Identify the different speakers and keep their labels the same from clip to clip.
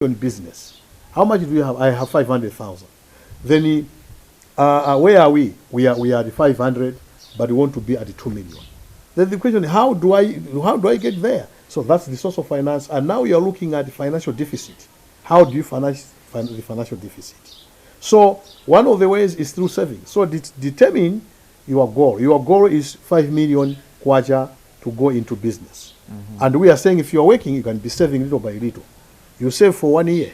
Speaker 1: on business. How much do you have? I have 500,000. Then where are we? We are at 500, but we want to be at 2 million. Then the question is, how do I get there? So that's the source of finance. And now you are looking at the financial deficit. How do you finance the financial deficit? So one of the ways is through savings. So determine your goal. Your goal is 5 million kwacha to go into business. And we are saying if you are working, you can be saving little by little. You save for 1 year,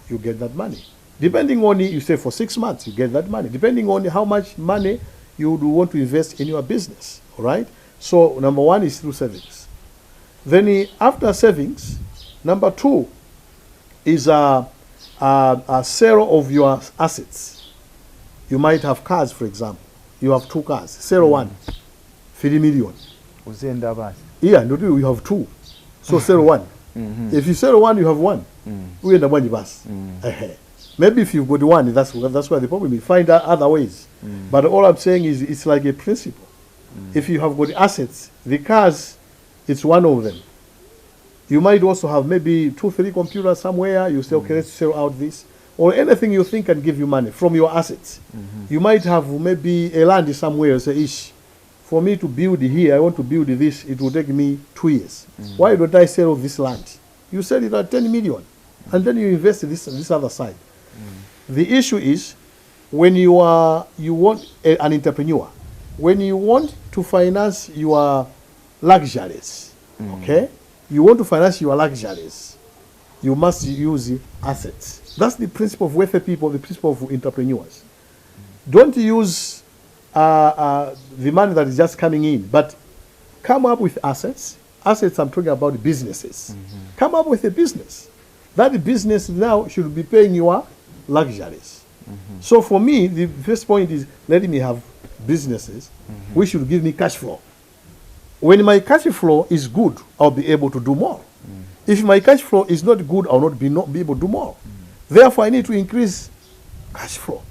Speaker 1: you get that money. Depending on it, you save for 6 months, you get that money. Depending on how much money you would want to invest in your business, all right? So number one is through savings. Then after savings, number two is a sale of your assets. You might have cars, for example. You have 2 cars. Sell one, 3 million. Yeah, no, you have 2. So sell one. If you sell one, you have 1. We end up one bus. Maybe if you've got 1, that's where the problem is. Find other ways. But all I'm saying is it's like a principle. If you have got assets, the cars, it's one of them. You might also have maybe 2, 3 computers somewhere. You say, okay, let's sell out this. Or anything you think can give you money from your assets. You might have maybe a land somewhere. Say, ish, for me to build here, I want to build this, it will take me 2 years. Why don't I sell this land? You sell it at 10 million, and then you invest in this other side. The issue is, when you want an entrepreneur, when you want to finance your luxuries, okay? You want to finance your luxuries, you must use assets. That's the principle of wealthy people, the principle of entrepreneurs. Don't use the money that is just coming in, but come up with assets. Assets, I'm talking about businesses. Come up with a business. That business now should be paying your luxuries. So for me, the first point is, let me have businesses which should give me cash flow. When my cash flow is good, I'll be able to do more. If my cash flow is not good, I'll not be able to do more. Therefore, I need to increase cash flow.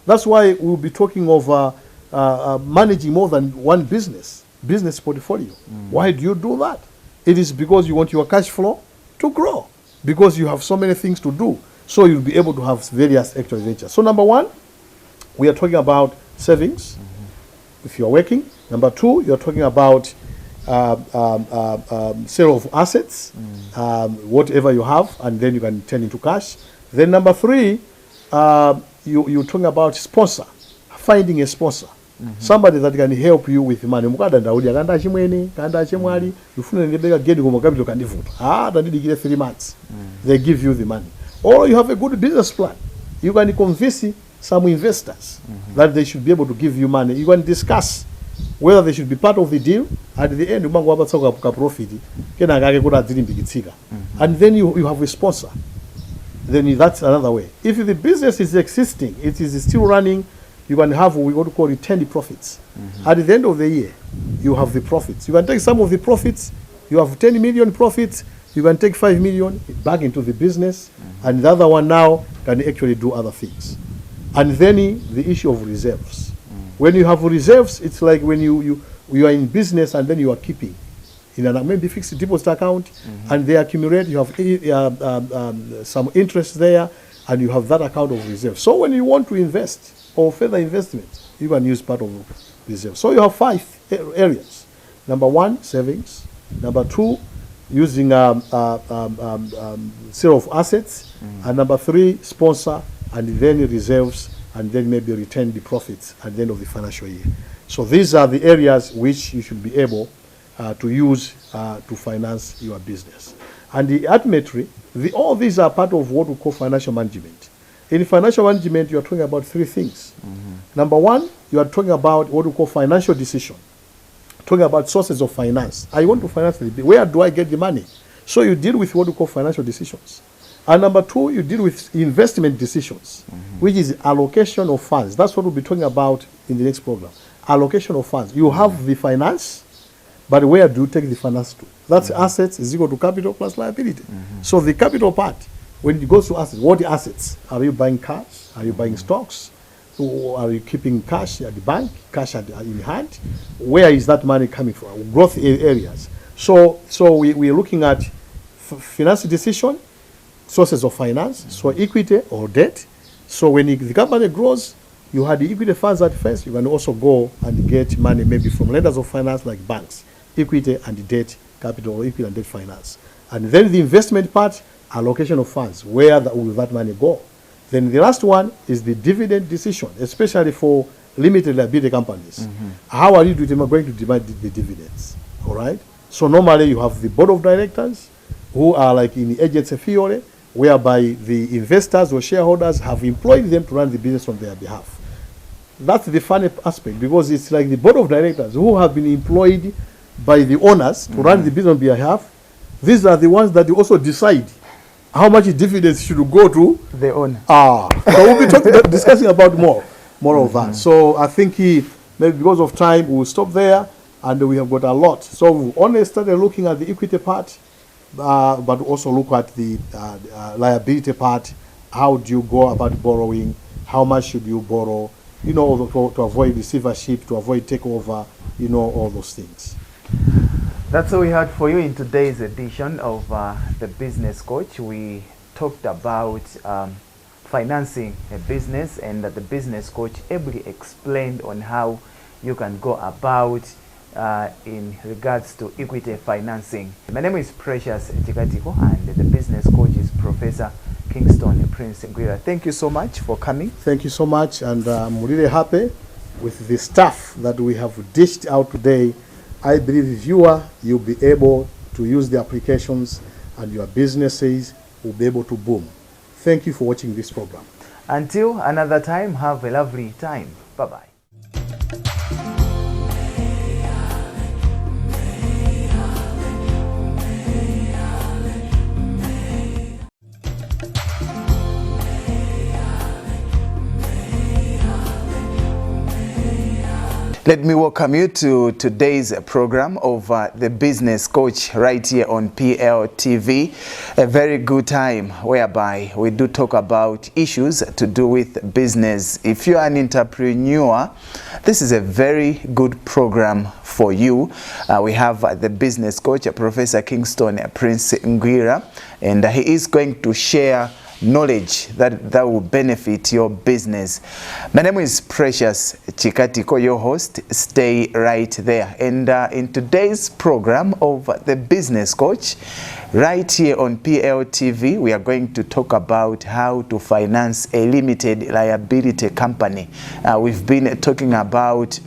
Speaker 1: That's why we'll be talking of managing more than one business portfolio. Why do you do that? It is because you want your cash flow to grow, because you have so many things to do. So you'll be able to have various extra ventures. So number one, we are talking about savings, if you're working. Number two, you're talking about sale of assets, whatever you have, and then you can turn into cash. Then number three, you're talking about sponsor, finding a sponsor. Somebody that can help you with money. You 3 months. They give you the money. Or you have a good business plan. You can convince some investors that they should be able to give you money. You can discuss whether they should be part of the deal. At the end, profit. And then you have a sponsor. Then that's another way. If the business is existing, it is still running, you can have what we want to call retained profits. At the end of the year, you have the profits. You can take some of the profits. You have 10 million profits. You can take 5 million back into the business, and the other one now can actually do other things. And then the issue of reserves. When you have reserves, it's like when you are in business and then you are keeping in an maybe fixed deposit account, and they accumulate. You have some interest there, and you have that account of reserve. So when you want to invest or further investment, you can use part of reserve. So you have 5 areas. Number one, savings. Number two, using sale of assets. And number three, sponsor, and then reserves, and then maybe return the profits at the end of the financial year. So these are the areas which you should be able to use to finance your business. And ultimately, all these are part of what we call financial management. In financial management, you are talking about 3 things. Number one, you are talking about what we call financial decision. Talking about sources of finance. I want to finance where do I get the money? So you deal with what we call financial decisions. And number two, you deal with investment decisions, which is allocation of funds. That's what we'll be talking about in the next program. Allocation of funds. You have the finance, but where do you take the finance to? That's assets is equal to capital plus liability. So the capital part, when it goes to assets, what assets? Are you buying cars? Are you buying stocks? Or are you keeping cash at the bank, cash in hand? Where is that money coming from? Growth areas. So we're looking at finance decision, sources of finance, so equity or debt. So when the company grows, you had the equity funds at first, you can also go and get money maybe from lenders of finance like banks, equity and debt capital, or equity and debt finance. And then the investment part, allocation of funds, where will that money go? Then the last one is the dividend decision, especially for limited liability companies. How are you going to divide the dividends? All right. So normally you have the board of directors who are like in the agency fiore, whereby the investors or shareholders have employed them to run the business on their behalf. That's the funny aspect, because it's like the board of directors who have been employed by the owners to run the business on their behalf. These are the ones that also decide how much dividends should go to
Speaker 2: the owner.
Speaker 1: So we'll be discussing about more of that. So I think maybe because of time, we'll stop there, and we have got a lot. So we only started looking at the equity part, but also look at the liability part. How do you go about borrowing? How much should you borrow? You know, to avoid receivership, to avoid takeover, you know, all those things.
Speaker 2: That's all we had for you in today's edition of The Business Coach. We talked about financing a business, and the Business Coach ably explained on how you can go about in regards to equity financing. My name is Precious Chikatiko, and the Business Coach is Professor Kingston Prince Ngwira. Thank you so much for coming.
Speaker 1: Thank you so much, and I'm really happy with the stuff that we have dished out today. I believe viewer, you'll be able to use the applications, and your businesses will be able to boom. Thank you for watching this program.
Speaker 2: Until another time, have a lovely time. Bye-bye. Let me welcome you to today's program of The Business Coach right here on PLTV. A very good time whereby we do talk about issues to do with business. If you are an entrepreneur, this is a very good program for you. We have the Business Coach, Professor Kingston Prince Ngwira, and he is going to share knowledge that will benefit your business. My name is Precious Chikatiko, your host. Stay right there. And in today's program of The Business Coach, right here on PLTV, we are going to talk about how to finance a limited liability company. We've been talking about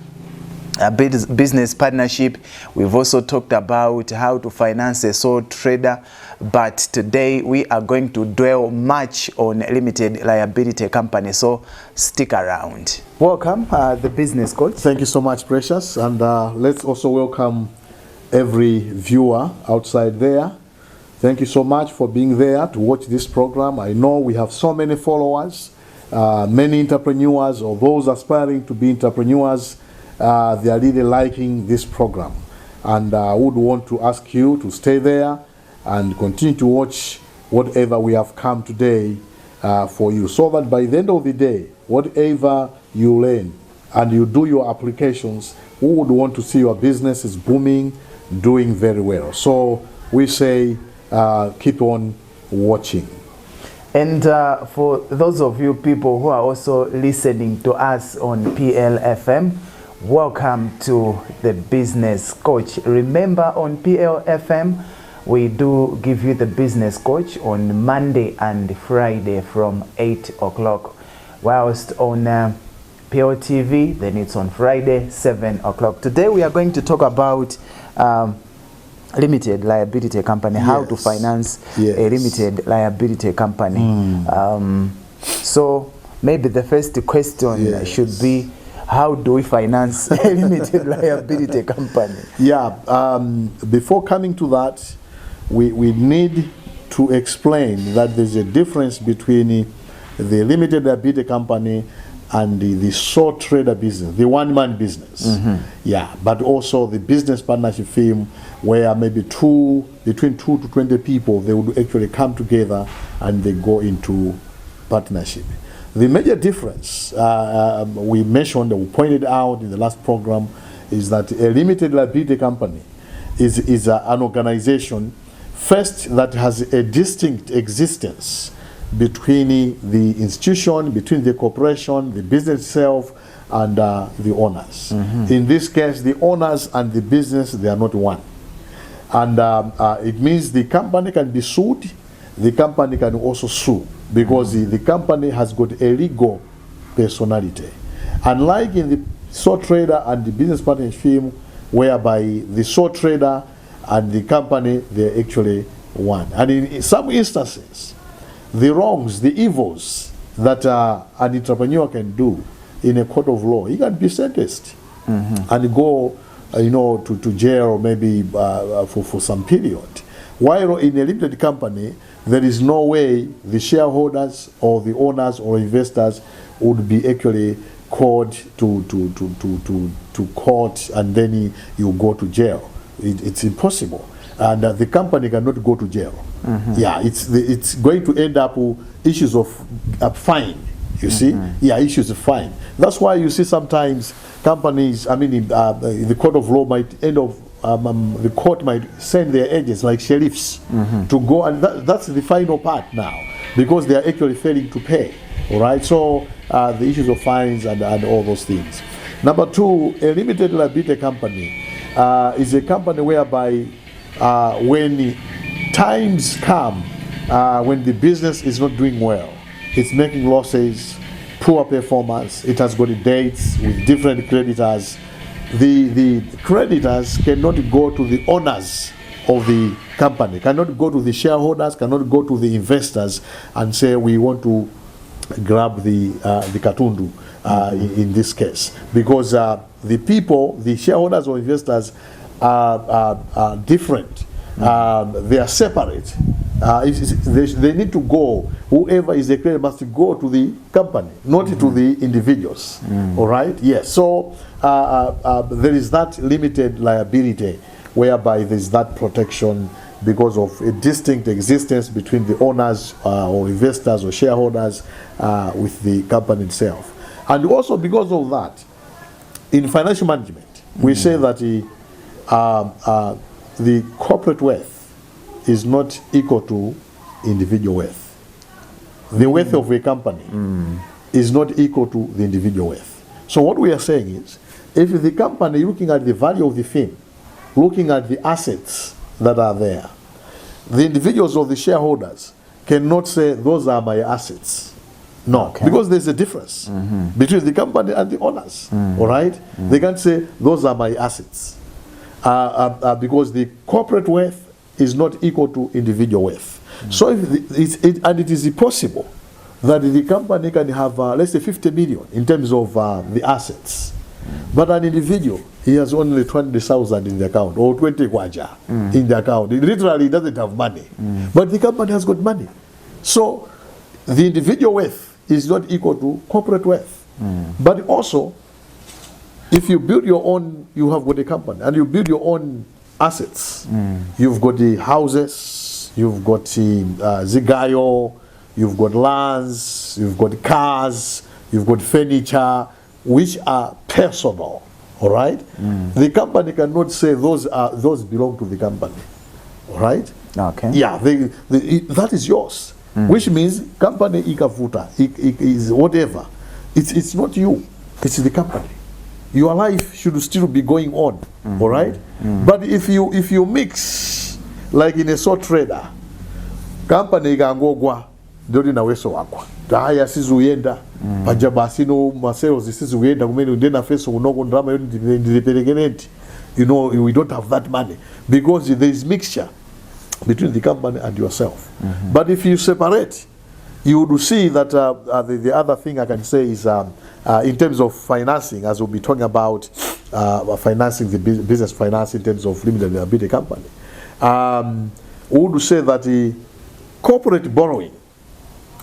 Speaker 2: a business partnership. We've also talked about how to finance a sole trader, but today we are going to dwell much on limited liability company, so stick around. Welcome, the Business Coach.
Speaker 1: Thank you so much, Precious, and let's also welcome every viewer outside there. Thank you so much for being there to watch this program. I know we have so many followers, many entrepreneurs, or those aspiring to be entrepreneurs. They are really liking this program, and I would want to ask you to stay there and continue to watch whatever we have come today for you, so that by the end of the day, whatever you learn and you do your applications, we would want to see your business is booming, doing very well. So we say keep on watching.
Speaker 2: And for those of you people who are also listening to us on PLFM, welcome to the Business Coach. Remember, on PLFM, we do give you the Business Coach on Monday and Friday from 8 o'clock. Whilst on PLTV, then it's on Friday, 7 o'clock. Today we are going to talk about limited liability company, how to finance a limited liability company. So maybe the first question should be, how do we finance a limited liability company?
Speaker 1: Before coming to that, we need to explain that there's a difference between the limited liability company and the sole trader business, the one-man business. But also the business partnership firm, where maybe between 2 to 20 people, they would actually come together and they go into partnership. The major difference we mentioned, we pointed out in the last program, is that a limited liability company is an organization first, that has a distinct existence between the institution, between the corporation, the business itself, and the owners. In this case, the owners and the business, they are not one. And it means the company can be sued, the company can also sue, because the company has got a legal personality. Unlike in the sole trader and the business partnership firm, whereby the sole trader and the company, they're actually one. And in some instances, the wrongs, the evils that an entrepreneur can do in a court of law, he can be sentenced and go, to jail maybe for some period. While in a limited company, there is no way the shareholders or the owners or investors would be actually called to court, and then you go to jail. It's impossible, and the company cannot go to jail. Yeah, it's going to end up with issues of fine. You see, yeah, issues of fine. That's why you see sometimes companies, the court of law might end up, the court might send their agents like sheriffs to go, and that's the final part now, because they are actually failing to pay. All right, so the issues of fines and all those things. Number two, a limited liability company is a company whereby when times come, when the business is not doing well, it's making losses, poor performance, it has got dates with different creditors. The creditors cannot go to the owners of the company, cannot go to the shareholders, cannot go to the investors and say, we want to grab the Katundu in this case, because the people, the shareholders or investors are different. They are separate. They need to go, whoever is the creditor must go to the company, not to the individuals. All right? Yes. So there is that limited liability whereby there is that protection because of a distinct existence between the owners or investors or shareholders with the company itself. And also because of that, in financial management, we say that the corporate wealth is not equal to individual wealth. The wealth of a company is not equal to the individual wealth. So what we are saying is, if the company, looking at the value of the firm, looking at the assets that are there, the individuals or the shareholders cannot say, those are my assets. No, because there's a difference between the company and the owners. All right? They can't say, those are my assets. Because the corporate wealth is not equal to individual wealth. So it is possible that the company can have, let's say, 50 million in terms of the assets. But an individual, he has only 20,000 in the account, or 20 kwaja in the account. He literally doesn't have money. But the company has got money. So the individual wealth is not equal to corporate wealth. But also, if you build your own, you have got a company, and you build your own assets. You've got the houses, you've got Zigayo, you've got lands, you've got cars, you've got furniture, which are personal. All right? The company cannot say those belong to the company. All right?
Speaker 2: Okay.
Speaker 1: Yeah, that is yours. Which means company ikafuta, is whatever. It's not you, it's the company. Your life should still be going on. All right? But if you mix, like in a sole trader, company ikangogwa ndio na weso wako. Haya sizuyenda pajaba sino masales sizuyenda kumene ndena face unoko drama yo ndipelekenenti. We don't have that money because there is mixture between the company and yourself. But if you separate, you would see that the other thing I can say is in terms of financing, as we'll be talking about financing the business finance in terms of limited liability company, we would say that the corporate borrowing,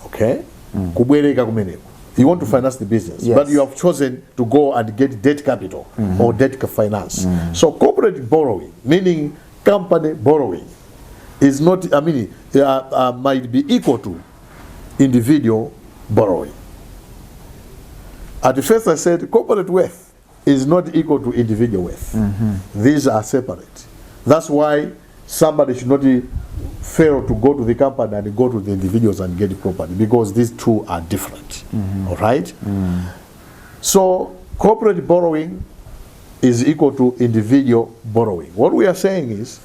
Speaker 1: okay, you want to finance the business, but you have chosen to go and get debt capital or debt finance. So corporate borrowing, meaning company borrowing, is not, might be equal to individual borrowing. At first I said corporate wealth is not equal to individual wealth. These are separate. That's why somebody should not fail to go to the company and go to the individuals and get the property, because these two are different. All right? So corporate borrowing is equal to individual borrowing. What we are saying is,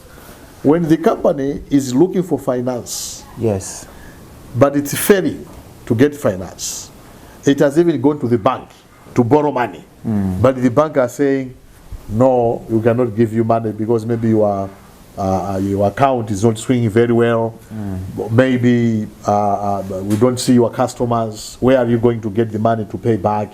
Speaker 1: when the company is looking for finance,
Speaker 2: yes,
Speaker 1: but it's failing to get finance, it has even gone to the bank to borrow money, but the bank are saying, no, we cannot give you money because maybe your account is not swinging very well. Maybe we don't see your customers. Where are you going to get the money to pay back?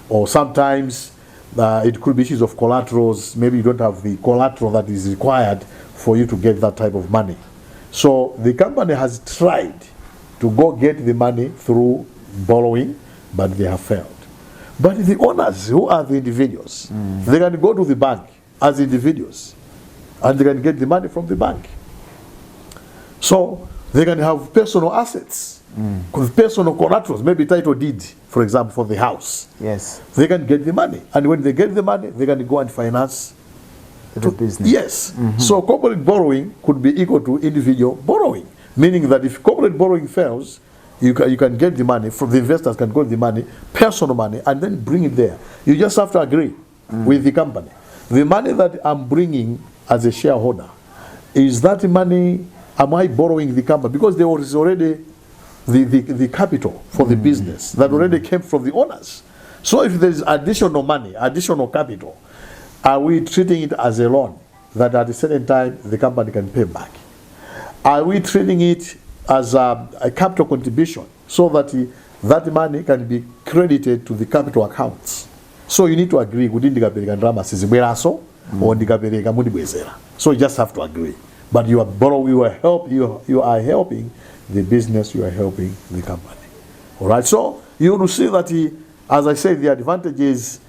Speaker 1: Or sometimes it could be issues of collaterals. Maybe you don't have the collateral that is required for you to get that type of money. So the company has tried to go get the money through borrowing, but they have failed. But the owners, who are the individuals, they can go to the bank as individuals and they can get the money from the bank. So they can have personal assets, personal collaterals, maybe title deed, for example, for the house.
Speaker 2: yes,
Speaker 1: They can get the money. And when they get the money, they can go and finance
Speaker 2: the business.
Speaker 1: Yes. So corporate borrowing could be equal to individual borrowing, meaning that if corporate borrowing fails, you can get the money from the investors, can get the money, personal money, and then bring it there. You just have to agree with the company. The money that I'm bringing as a shareholder, is that money, am I borrowing the company? Because there was already the capital for the business that already came from the owners. So if there is additional money, additional capital, are we treating it as a loan that at a certain time the company can pay back? Are we treating it as a capital contribution so that that money can be credited to the capital accounts? So you need to agree. So you just have to agree. But you are borrowing, you are helping the business, you are helping the company. All right. So you will see that, as I said, the advantages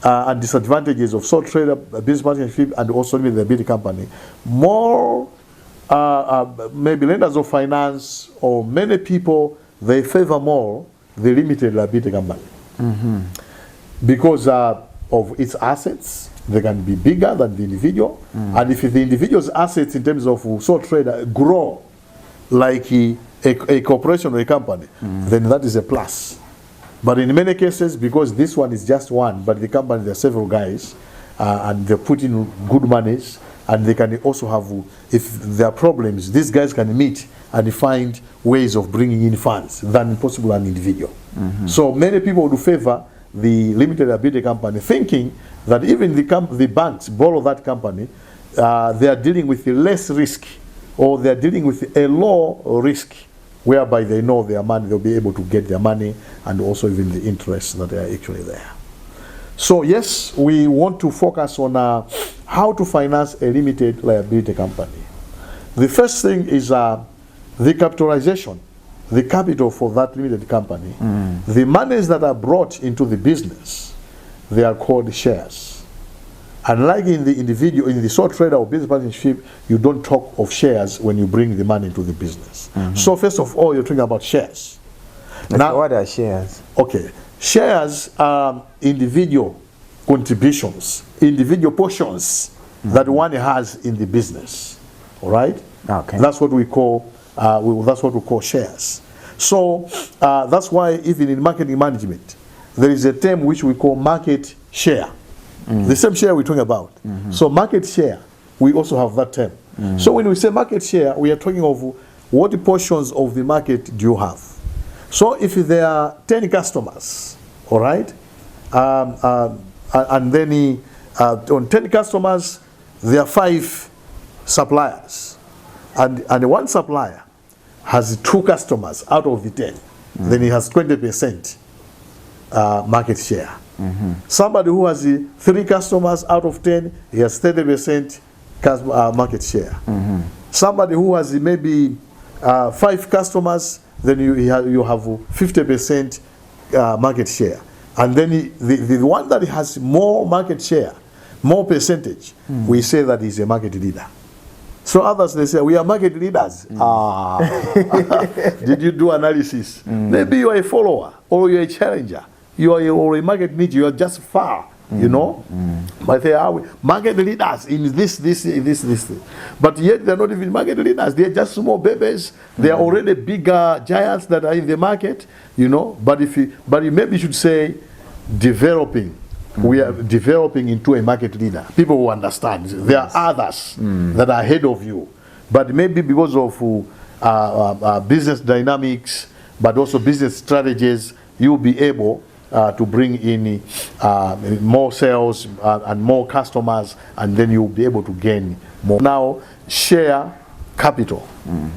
Speaker 1: and disadvantages of sole trader business partnership and also with the big company. More maybe lenders of finance or many people, they favor more the limited liability company because of its assets. They can be bigger than the individual, and if the individual's assets in terms of sole trader grow like a corporation or a company, then that is a plus. But in many cases, because this one is just one, but the company, there are several guys, and they put in good monies, and they can also have, if there are problems, these guys can meet and find ways of bringing in funds than possible an individual. So many people would favor the limited liability company, thinking that even the banks borrow that company, they are dealing with less risk, or they are dealing with a low risk, whereby they know their money, they'll be able to get their money, and also even the interest that are actually there. So yes, we want to focus on how to finance a limited liability company. The first thing is the capitalization, the capital for that limited company. The monies that are brought into the business, they are called shares. Unlike in the individual, in the sole trader or business partnership, you don't talk of shares when you bring the money into the business. So first of all, you're talking about shares.
Speaker 2: Now, what are shares?
Speaker 1: Okay, shares are individual contributions, individual portions that one has in the business. All right.
Speaker 2: Okay.
Speaker 1: That's what we call. That's what we call shares. So that's why even in marketing management, there is a term which we call market share. The same share we're talking about. So market share, we also have that term. So when we say market share, we are talking of what portions of the market do you have. So if there are 10 customers, all right, and then on 10 customers, there are 5 suppliers, and one supplier has 2 customers out of the 10, then he has 20% market share. Somebody who has 3 customers out of 10, he has 30% market share. Somebody who has maybe 5 customers, then you have 50% market share. And then the one that has more market share, more percentage, we say that he's a market leader. So others, they say, we are market leaders. Did you do analysis? Maybe you are a follower, or you are a challenger. You are a market leader. You are just far you know. But they are market leaders in this. But yet they're not even market leaders. They're just small babies. They are already bigger giants that are in the market, you know. But you maybe should say developing. We are developing into a market leader. People who understand. There are others that are ahead of you. But maybe because of business dynamics, but also business strategies, you'll be able to bring in more sales and more customers, and then you'll be able to gain more. Now, share capital,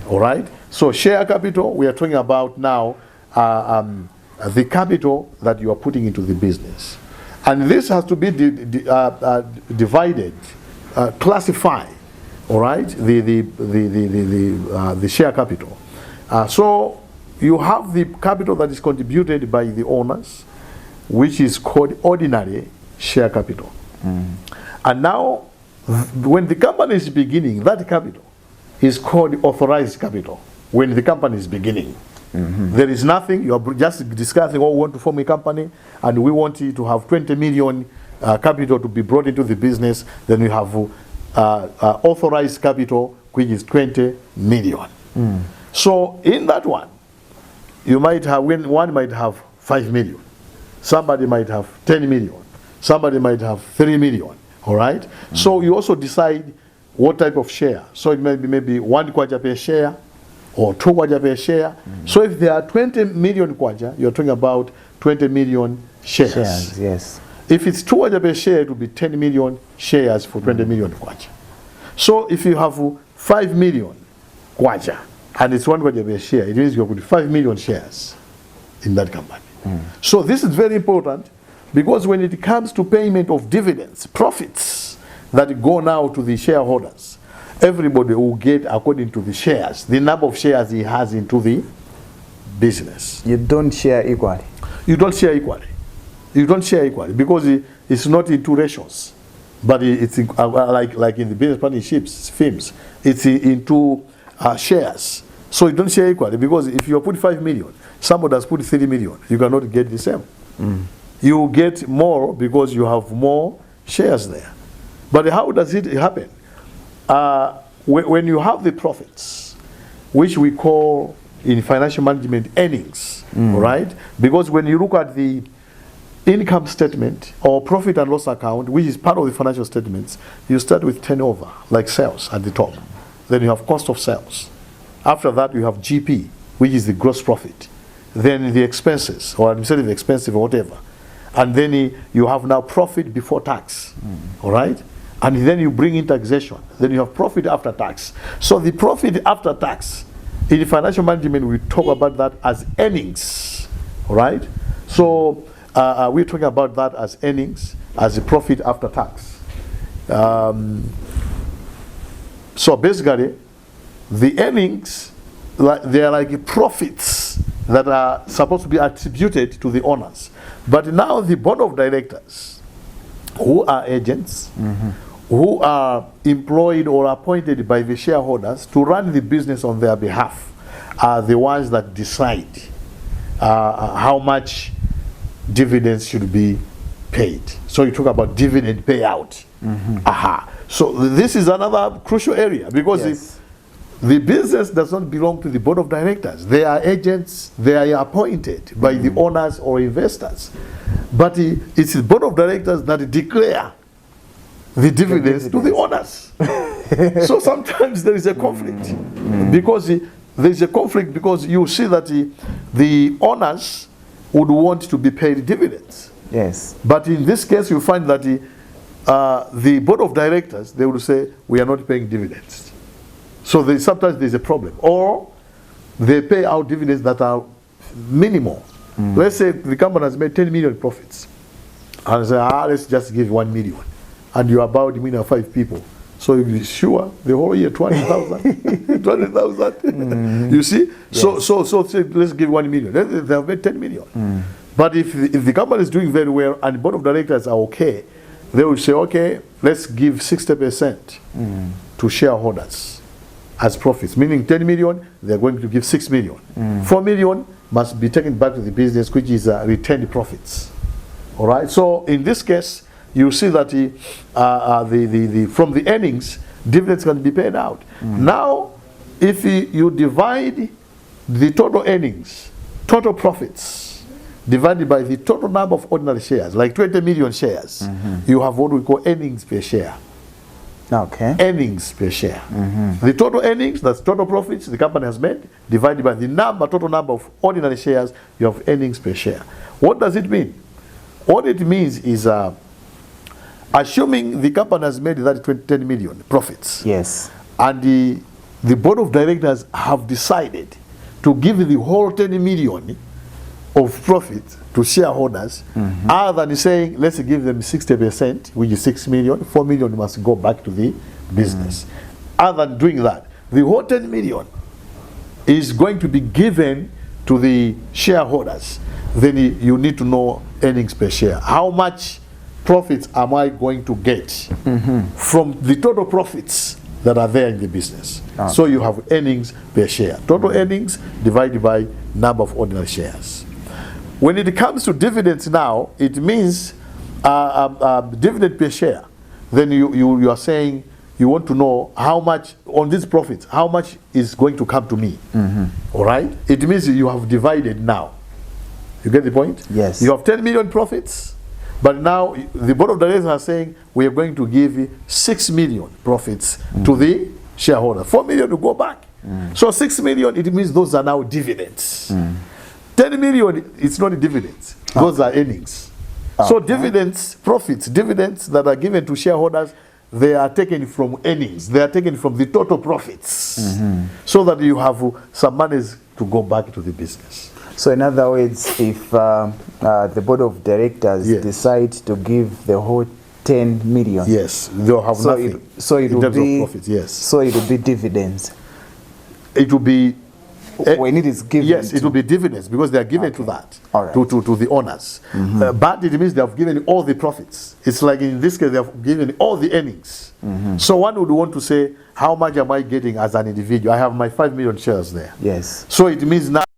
Speaker 1: all right? So share capital, we are talking about now the capital that you are putting into the business. And this has to be divided, classified, all right, the share capital. So you have the capital that is contributed by the owners, which is called ordinary share capital. And now, when the company is beginning, that capital is called authorized capital. When the company is beginning, there is nothing. You are just discussing, oh, we want to form a company, and we want you to have 20 million capital to be brought into the business. Then you have authorized capital, which is 20 million. So in that one, you might have, one might have 5 million. Somebody might have 10 million. Somebody might have 3 million. All right? So you also decide what type of share. So it may be maybe 1 kwacha per share or 2 kwacha per share. So if there are 20 million kwacha, you're talking about 20 million shares.
Speaker 2: Yes.
Speaker 1: If it's 2 kwacha per share, it will be 10 million shares for 20 million kwacha. So if you have 5 million kwacha and it's 1 kwacha per share, it means you're going to 5 million shares in that company. So this is very important, because when it comes to payment of dividends, profits that go now to the shareholders, everybody will get according to the shares, the number of shares he has into the business.
Speaker 2: You don't share equally.
Speaker 1: You don't share equally. You don't share equally, because it's not in 2 ratios, but it's in, like in the business partnerships, firms, it's in 2 shares. So you don't share equally, because if you put 5 million, somebody has put 3 million, you cannot get the same. You get more because you have more shares there. But how does it happen? When you have the profits, which we call in financial management earnings, all right? Because when you look at the income statement or profit and loss account, which is part of the financial statements, you start with turnover, like sales at the top. Then you have cost of sales. After that, you have GP, which is the gross profit. Then the expenses, or administrative expenses, or whatever. And then you have now profit before tax, all right? And then you bring in taxation. Then you have profit after tax. So the profit after tax, in financial management, we talk about that as earnings, all right? So we're talking about that as earnings, as a profit after tax. So basically, the earnings, they are like profits that are supposed to be attributed to the owners. But now the board of directors, who are agents, who are employed or appointed by the shareholders to run the business on their behalf, are the ones that decide how much dividends should be paid. So you talk about dividend payout. So this is another crucial area, because the business does not belong to the board of directors. They are agents, they are appointed by the owners or investors. But it's the board of directors that declare the dividends to the owners. So sometimes there is a conflict. Because there is a conflict, because you see that the owners would want to be paid dividends.
Speaker 2: Yes.
Speaker 1: But in this case, you find that the board of directors, they will say, we are not paying dividends. So sometimes there's a problem. Or they pay out dividends that are minimal. Let's say the company has made 10 million profits. And say, let's just give 1 million. And you're about 5 people. So you're sure the whole year 20,000, 20,000. You see? Yes. So say, let's give 1 million. They have made 10 million. But if the company is doing very well and the board of directors are okay, they will say, okay, let's give 60% to shareholders as profits. Meaning 10 million, they're going to give 6 million. 4 million must be taken back to the business, which is retained profits. All right? So in this case, you see that from the earnings, dividends can be paid out. Now, if you divide the total earnings, total profits, divided by the total number of ordinary shares, like 20 million shares, you have what we call earnings per share.
Speaker 2: Okay.
Speaker 1: Earnings per share. The total earnings, that's total profits the company has made, divided by the total number of ordinary shares, you have earnings per share. What does it mean? What it means is, assuming the company has made that 10 million profits,
Speaker 2: yes, and
Speaker 1: the board of directors have decided to give the whole 10 million of profit to shareholders, other than saying, let's give them 60%, which is 6 million, 4 million must go back to the business. Other than doing that, the whole 10 million is going to be given to the shareholders. Then you need to know earnings per share. How much profits am I going to get from the total profits that are there in the business? So you have earnings per share. Total earnings divided by number of ordinary shares. When it comes to dividends now, it means dividend per share. Then you are saying you want to know how much on these profits, how much is going to come to me. All right? It means you have divided now. You get the point?
Speaker 2: Yes.
Speaker 1: You have 10 million profits, but now the board of directors are saying we are going to give 6 million profits to the shareholder. 4 million to go back. So 6 million, it means those are now dividends. 10 million, it's not dividends. Those are earnings. So dividends, profits, dividends that are given to shareholders, they are taken from earnings. They are taken from the total profits. So that you have some monies to go back to the business.
Speaker 2: So in other words, if the board of directors decide to give the whole 10 million,
Speaker 1: yes, they'll have nothing.
Speaker 2: So it will be
Speaker 1: profits, yes.
Speaker 2: So it will be dividends.
Speaker 1: It will be
Speaker 2: when it is given.
Speaker 1: Yes, it will be dividends because they are given to that, to the owners. But it means they have given all the profits. It's like in this case they have given all the earnings. So one would want to say, how much am I getting as an individual? I have my 5 million shares there.
Speaker 2: Yes.
Speaker 1: So it means now